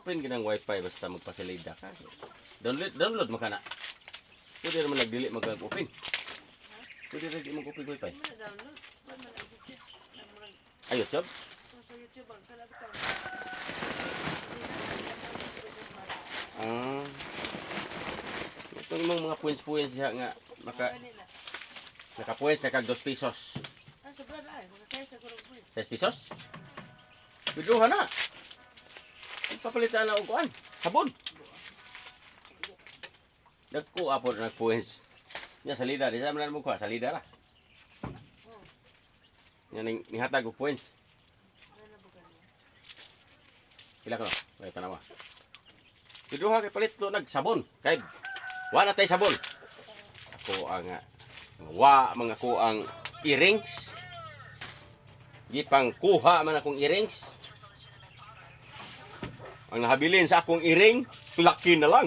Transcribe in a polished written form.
open ginang wifi basta magpasalida ka. Download mo ka na. Pwede naman nagdili mag-open. Pwede rin mag-open wifi. Ay, YouTube? Itong mga points siya nga naka-points na kag 2 pesos. 6 pesos? Biduha na. Papalitan na og kuan. Sabon. Dagko apod nag-points. Nya salida di sa man mo kuha salida ra. Nya ning nihatag og points. Pila ka no? Ay tanawa. Biduha kay palit to nagsabon. Kay wala tay sabon. Ako ang mga kuang earrings. Gipang kuha man akong earrings. Ang nahabilin sa akong earring, laki na lang.